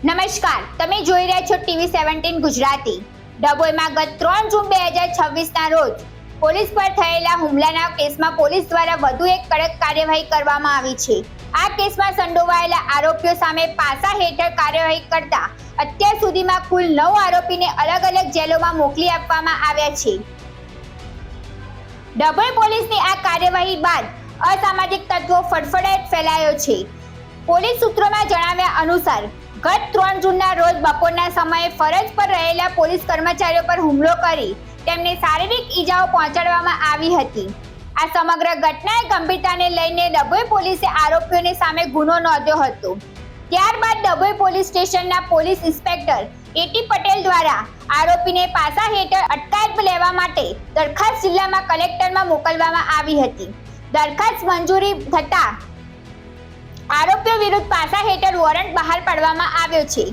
નમસ્કાર, તમે જોઈ રહ્યા છો ટીવી 17 ગુજરાતી. ડભોઈમાં ગત 3 જૂન 2026ના રોજ પોલીસ પર થયેલા હુમલાના કેસમાં પોલીસ દ્વારા વધુ એક કડક કાર્યવાહી કરવામાં આવી છે. આ કેસમાં સંડોવાયેલા આરોપીઓ સામે પાસા હેઠળ કાર્યવાહી કરતા અત્યાર સુધીમાં કુલ 9 આરોપીને અલગ અલગ જેલોમાં મોકલી આપવામાં આવ્યા છે. ડભોઈ પોલીસની આ કાર્યવાહી બાદ અસામાજિક તત્વો ફડફડાટ ફેલાયો છે. પોલીસ સૂત્રોમાં જણાવ્યા અનુસાર ગત 3 જૂનના રોજ બપોરના સમયે ફરજ પર રહેલા પોલીસ કર્મચારીઓ પર હુમલો કરી તેમને શારીરિક ઈજાઓ પહોંચાડવામાં આવી હતી. આ સમગ્ર ઘટનાએ ગંભીરતાને લઈને ડભોઈ પોલીસે આરોપીઓની સામે ગુનો નોંધ્યો હતો. ત્યારબાદ ડભોઈ પોલીસ સ્ટેશનના પોલીસ ઇન્સ્પેક્ટર એટી પટેલ દ્વારા આરોપીને પાસા હેઠળ અટકાયત લેવા માટે દરખાસ્ત જિલ્લામાં કલેક્ટરમાં મોકલવામાં આવી હતી. દરખાસ્ત મંજૂરી થતાં આરોપીઓ વિરુદ્ધ પાસા હેઠળ વોરંટ બહાર પાડવામાં આવ્યો છે.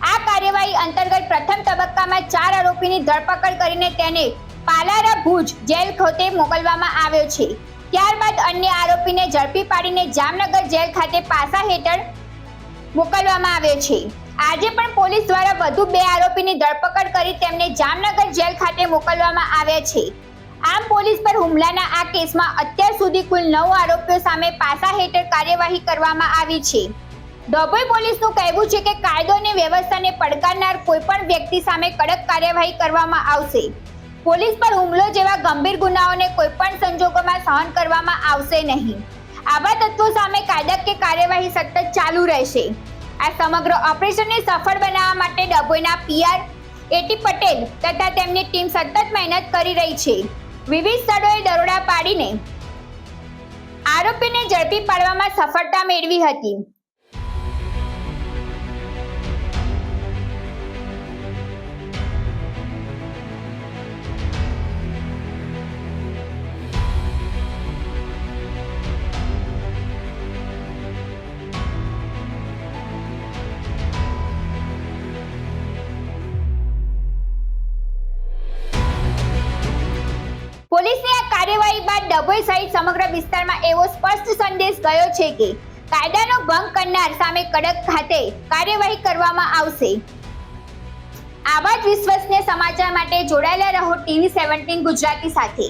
આ કાર્યવાહી અંતર્ગત પ્રથમ તબક્કામાં 4 આરોપીની ધરપકડ કરીને તેને પાલારા ભુજ જેલ ખાતે મોકલવામાં આવ્યો છે. ત્યારબાદ અન્ય આરોપીને ઝડપી પાડીને જામનગર જેલ ખાતે પાસા હેઠળ મોકલવામાં આવ્યો છે. આજે પણ પોલીસ દ્વારા વધુ 2 આરોપીની ધરપકડ કરી તેમને જામનગર જેલ ખાતે મોકલવામાં આવ્યા છે. આમ પોલીસ પર હુમલાના આ કેસમાં અત્યાર સુધી કુલ 9 આરોપીઓ સામે પાસા હેઠળ કાર્યવાહી કરવામાં આવી છે. ડભોઈ પોલીસનું કહેવું છે કે કાયદો અને વ્યવસ્થાને પડકારનાર કોઈપણ વ્યક્તિ સામે કડક કાર્યવાહી કરવામાં આવશે. પોલીસ પર હુમલો જેવા ગંભીર ગુનાઓને કોઈપણ સંજોગોમાં સહન કરવામાં આવશે નહીં. આવા તત્વો સામે કાયદાકીય કાર્યવાહી સતત ચાલુ રહેશે. આ સમગ્ર ઓપરેશનને સફળ બનાવવા માટે ડભોઈના પીઆર એટી પટેલ તથા તેમની ટીમ સતત મહેનત કરી રહી છે. વિવિધ સ્થળોએ દરોડા પાડીને આરોપીને ઝડપી પાડવામાં સફળતા મેળવી હતી. પોલીસની આ કાર્યવાહી બાદ ડભોઈ સહિત સમગ્ર વિસ્તારમાં એવો સ્પષ્ટ સંદેશ ગયો છે કે કાયદાનો ભંગ કરનાર સામે કડક ખાતે કાર્યવાહી કરવામાં આવશે. આવા જ વિશ્વસનીય સમાચાર માટે જોડાયેલા રહો ટીવી 17 ગુજરાતી સાથે.